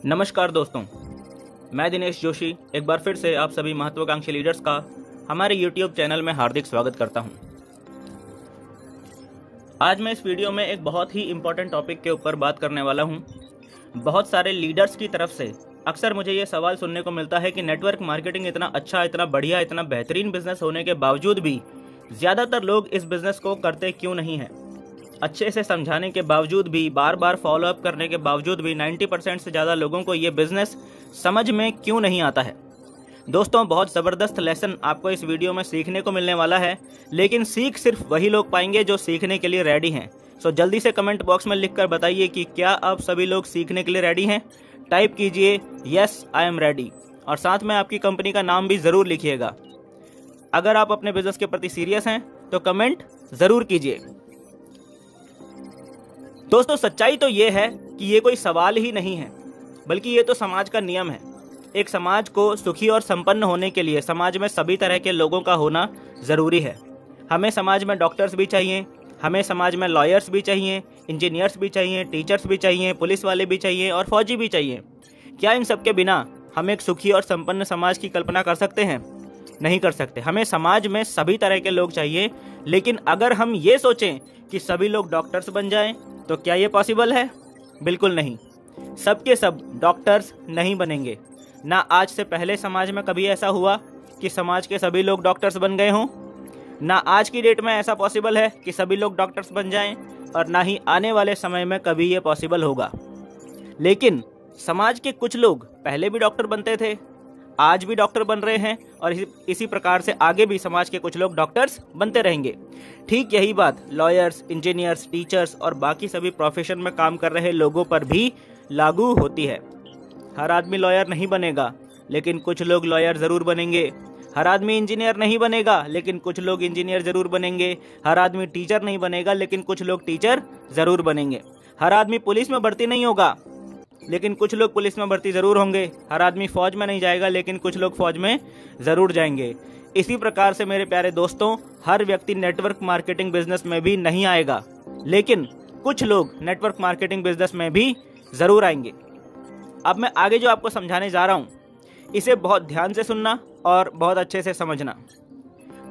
नमस्कार दोस्तों, मैं दिनेश जोशी एक बार फिर से आप सभी महत्वाकांक्षी लीडर्स का हमारे YouTube चैनल में हार्दिक स्वागत करता हूं। आज मैं इस वीडियो में एक बहुत ही इम्पोर्टेंट टॉपिक के ऊपर बात करने वाला हूं। बहुत सारे लीडर्स की तरफ से अक्सर मुझे ये सवाल सुनने को मिलता है कि नेटवर्क मार्केटिंग इतना अच्छा, इतना बढ़िया, इतना बेहतरीन बिजनेस होने के बावजूद भी ज़्यादातर लोग इस बिज़नेस को करते क्यों नहीं हैं। अच्छे से समझाने के बावजूद भी, बार बार फॉलोअप करने के बावजूद भी 90% से ज़्यादा लोगों को ये बिज़नेस समझ में क्यों नहीं आता है। दोस्तों, बहुत ज़बरदस्त लेसन आपको इस वीडियो में सीखने को मिलने वाला है, लेकिन सीख सिर्फ वही लोग पाएंगे जो सीखने के लिए रेडी हैं। सो जल्दी से कमेंट बॉक्स में लिखकर बताइए कि क्या आप सभी लोग सीखने के लिए रेडी हैं। टाइप कीजिए यस आई एम रेडी और साथ में आपकी कंपनी का नाम भी ज़रूर लिखिएगा। अगर आप अपने बिजनेस के प्रति सीरियस हैं तो कमेंट ज़रूर कीजिए। दोस्तों, सच्चाई तो ये है कि ये कोई सवाल ही नहीं है, बल्कि ये तो समाज का नियम है। एक समाज को सुखी और संपन्न होने के लिए समाज में सभी तरह के लोगों का होना ज़रूरी है। हमें समाज में डॉक्टर्स भी चाहिए, हमें समाज में लॉयर्स भी चाहिए, इंजीनियर्स भी चाहिए, टीचर्स भी चाहिए, पुलिस वाले भी चाहिए और फौजी भी चाहिए। क्या इन सब के बिना हम एक सुखी और संपन्न समाज की कल्पना कर सकते हैं? नहीं कर सकते। हमें समाज में सभी तरह के लोग चाहिए, लेकिन अगर हम ये सोचें कि सभी लोग डॉक्टर्स बन जाएं, तो क्या ये पॉसिबल है? बिल्कुल नहीं। सबके सब डॉक्टर्स नहीं बनेंगे। ना आज से पहले समाज में कभी ऐसा हुआ कि समाज के सभी लोग डॉक्टर्स बन गए हों, ना आज की डेट में ऐसा पॉसिबल है कि सभी लोग डॉक्टर्स बन जाएं, और ना ही आने वाले समय में कभी ये पॉसिबल होगा। लेकिन समाज के कुछ लोग पहले भी डॉक्टर बनते थे, आज भी डॉक्टर बन रहे हैं, और इसी प्रकार से आगे भी समाज के कुछ लोग डॉक्टर्स बनते रहेंगे। ठीक यही बात लॉयर्स, इंजीनियर्स, टीचर्स और बाकी सभी प्रोफेशन में काम कर रहे लोगों पर भी लागू होती है। हर आदमी लॉयर नहीं बनेगा, लेकिन कुछ लोग लॉयर ज़रूर बनेंगे। हर आदमी इंजीनियर नहीं बनेगा, लेकिन कुछ लोग इंजीनियर ज़रूर बनेंगे। हर आदमी टीचर नहीं बनेगा, लेकिन कुछ लोग टीचर ज़रूर बनेंगे। हर आदमी पुलिस में भर्ती नहीं होगा, लेकिन कुछ लोग पुलिस में भर्ती ज़रूर होंगे। हर आदमी फ़ौज में नहीं जाएगा, लेकिन कुछ लोग फ़ौज में ज़रूर जाएंगे। इसी प्रकार से मेरे प्यारे दोस्तों, हर व्यक्ति नेटवर्क मार्केटिंग बिजनेस में भी नहीं आएगा, लेकिन कुछ लोग नेटवर्क मार्केटिंग बिजनेस में भी ज़रूर आएंगे। अब मैं आगे जो आपको समझाने जा रहा हूँ, इसे बहुत ध्यान से सुनना और बहुत अच्छे से समझना।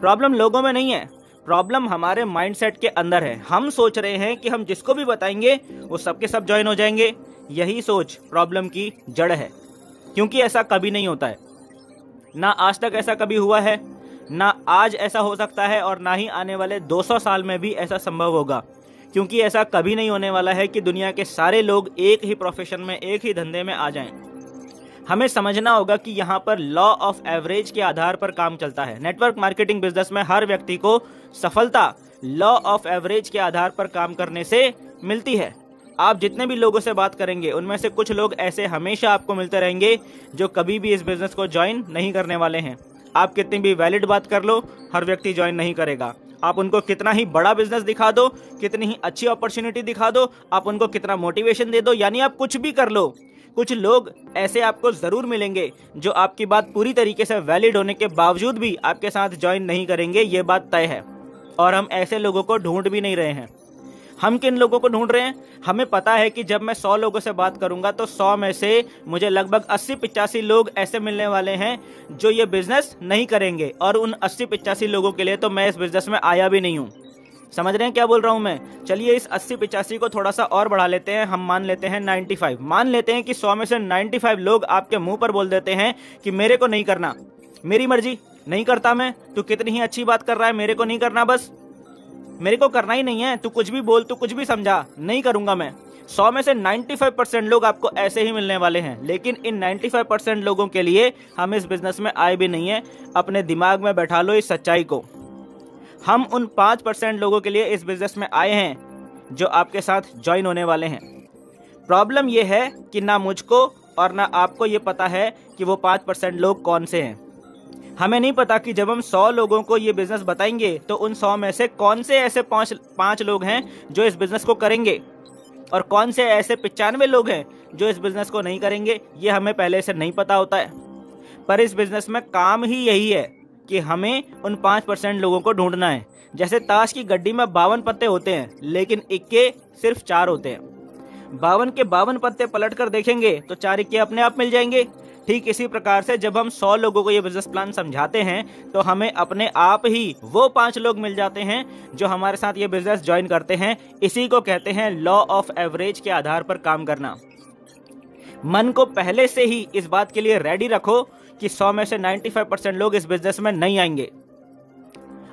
प्रॉब्लम लोगों में नहीं है, प्रॉब्लम हमारे माइंडसेट के अंदर है। हम सोच रहे हैं कि हम जिसको भी बताएंगे वो सबके सब ज्वाइन हो जाएंगे। यही सोच प्रॉब्लम की जड़ है, क्योंकि ऐसा कभी नहीं होता है। ना आज तक ऐसा कभी हुआ है, ना आज ऐसा हो सकता है, और ना ही आने वाले 200 साल में भी ऐसा संभव होगा। क्योंकि ऐसा कभी नहीं होने वाला है कि दुनिया के सारे लोग एक ही प्रोफेशन में, एक ही धंधे में आ जाएं। हमें समझना होगा कि यहाँ पर लॉ ऑफ एवरेज के आधार पर काम चलता है। नेटवर्क मार्केटिंग बिजनेस में हर व्यक्ति को सफलता लॉ ऑफ एवरेज के आधार पर काम करने से मिलती है। आप जितने भी लोगों से बात करेंगे, उनमें से कुछ लोग ऐसे हमेशा आपको मिलते रहेंगे जो कभी भी इस बिजनेस को ज्वाइन नहीं करने वाले हैं। आप कितनी भी वैलिड बात कर लो, हर व्यक्ति ज्वाइन नहीं करेगा। आप उनको कितना ही बड़ा बिजनेस दिखा दो, कितनी ही अच्छी अपॉर्चुनिटी दिखा दो, आप उनको कितना मोटिवेशन दे दो, यानी आप कुछ भी कर लो, कुछ लोग ऐसे आपको ज़रूर मिलेंगे जो आपकी बात पूरी तरीके से वैलिड होने के बावजूद भी आपके साथ ज्वाइन नहीं करेंगे। ये बात तय है, और हम ऐसे लोगों को ढूंढ भी नहीं रहे हैं। हम किन लोगों को ढूंढ रहे हैं? हमें पता है कि जब मैं 100 लोगों से बात करूंगा तो 100 में से मुझे लगभग 80-85 लोग ऐसे मिलने वाले हैं जो ये बिजनेस नहीं करेंगे, और उन 80-85 लोगों के लिए तो मैं इस बिजनेस में आया भी नहीं हूँ। समझ रहे हैं क्या बोल रहा हूँ मैं? चलिए इस 80-85 को थोड़ा सा और बढ़ा लेते हैं। हम मान लेते हैं 95। मान लेते हैं कि 100 में से 95 लोग आपके मुंह पर बोल देते हैं कि मेरे को नहीं करना, मेरी मर्जी, नहीं करता मैं, तू कितनी ही अच्छी बात कर रहा है, मेरे को नहीं करना, बस मेरे को करना ही नहीं है, तू कुछ भी बोल, तू कुछ भी समझा, नहीं करूंगा मैं। 100 में से 95% लोग आपको ऐसे ही मिलने वाले हैं, लेकिन इन 95% लोगों के लिए हम इस बिजनेस में आए भी नहीं है। अपने दिमाग में बैठा लो इस सच्चाई को। हम उन 5% लोगों के लिए इस बिजनेस में आए हैं जो आपके साथ ज्वाइन होने वाले हैं। प्रॉब्लम यह है कि ना मुझको और ना आपको ये पता है कि वो 5% लोग कौन से हैं। हमें नहीं पता कि जब हम 100 लोगों को ये बिजनेस बताएंगे तो उन 100 में से कौन से ऐसे 5 लोग हैं जो इस बिजनेस को करेंगे, और कौन से ऐसे 95 लोग हैं जो इस बिजनेस को नहीं करेंगे। ये हमें पहले से नहीं पता होता है। पर इस बिजनेस में काम ही यही है कि हमें उन 5% लोगों को ढूंढना है। जैसे ताश की गड्डी में 52 पत्ते होते हैं, लेकिन इक्के सिर्फ 4 होते हैं। 52 के 52 पत्ते पलट कर देखेंगे तो 4 इक्के अपने आप मिल जाएंगे। ठीक इसी प्रकार से जब हम 100 लोगों को ये बिजनेस प्लान समझाते हैं तो हमें अपने आप ही वो 5 लोग मिल जाते हैं जो हमारे साथ ये बिजनेस ज्वाइन करते हैं। इसी को कहते हैं लॉ ऑफ एवरेज के आधार पर काम करना। मन को पहले से ही इस बात के लिए रेडी रखो कि 100 में से 95% लोग इस बिजनेस में नहीं आएंगे।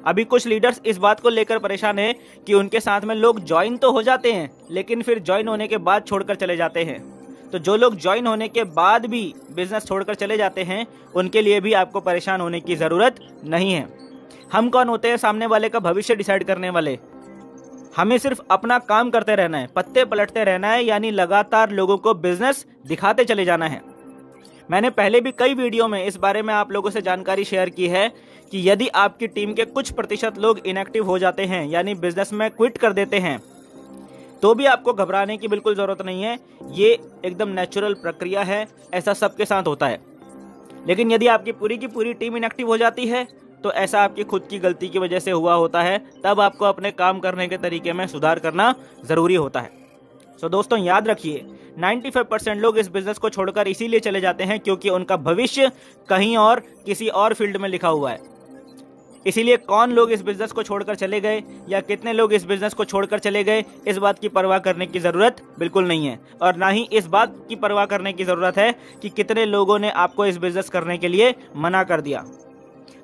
अभी कुछ लीडर्स इस बात को लेकर परेशान हैं कि उनके साथ में लोग ज्वाइन तो हो जाते हैं लेकिन फिर ज्वाइन होने के बाद छोड़कर चले जाते हैं। तो जो लोग ज्वाइन होने के बाद भी बिजनेस छोड़कर चले जाते हैं उनके लिए भी आपको परेशान होने की ज़रूरत नहीं है। हम कौन होते हैं सामने वाले का भविष्य डिसाइड करने वाले? हमें सिर्फ अपना काम करते रहना है, पत्ते पलटते रहना है, यानी लगातार लोगों को बिजनेस दिखाते चले जाना है। मैंने पहले भी कई वीडियो में इस बारे में आप लोगों से जानकारी शेयर की है कि यदि आपकी टीम के कुछ प्रतिशत लोग इनएक्टिव हो जाते हैं यानी बिजनेस में क्विट कर देते हैं तो भी आपको घबराने की बिल्कुल ज़रूरत नहीं है। ये एकदम नेचुरल प्रक्रिया है, ऐसा सबके साथ होता है। लेकिन यदि आपकी पूरी की पूरी टीम इनएक्टिव हो जाती है तो ऐसा आपकी खुद की गलती की वजह से हुआ होता है। तब आपको अपने काम करने के तरीके में सुधार करना ज़रूरी होता है। सो दोस्तों याद रखिए, 95% लोग इस बिज़नेस को छोड़कर इसीलिए चले जाते हैं क्योंकि उनका भविष्य कहीं और किसी और फील्ड में लिखा हुआ है। इसीलिए कौन लोग इस बिज़नेस को छोड़कर चले गए या कितने लोग इस बिज़नेस को छोड़कर चले गए, इस बात की परवाह करने की ज़रूरत बिल्कुल नहीं है। और ना ही इस बात की परवाह करने की ज़रूरत है कि कितने लोगों ने आपको इस बिज़नेस करने के लिए मना कर दिया।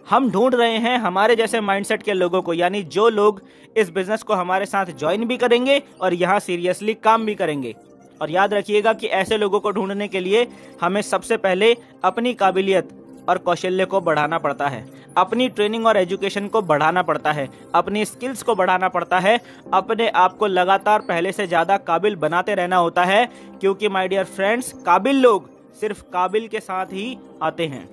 हम ढूंढ रहे हैं हमारे जैसे माइंडसेट के लोगों को, यानी जो लोग इस बिज़नेस को हमारे साथ ज्वाइन भी करेंगे और यहाँ सीरियसली काम भी करेंगे। और याद रखिएगा कि ऐसे लोगों को ढूंढने के लिए हमें सबसे पहले अपनी काबिलियत और कौशल्य को बढ़ाना पड़ता है, अपनी ट्रेनिंग और एजुकेशन को बढ़ाना पड़ता है, अपनी स्किल्स को बढ़ाना पड़ता है, अपने आप को लगातार पहले से ज़्यादा काबिल बनाते रहना होता है। क्योंकि माय डियर फ्रेंड्स, काबिल लोग सिर्फ काबिल के साथ ही आते हैं।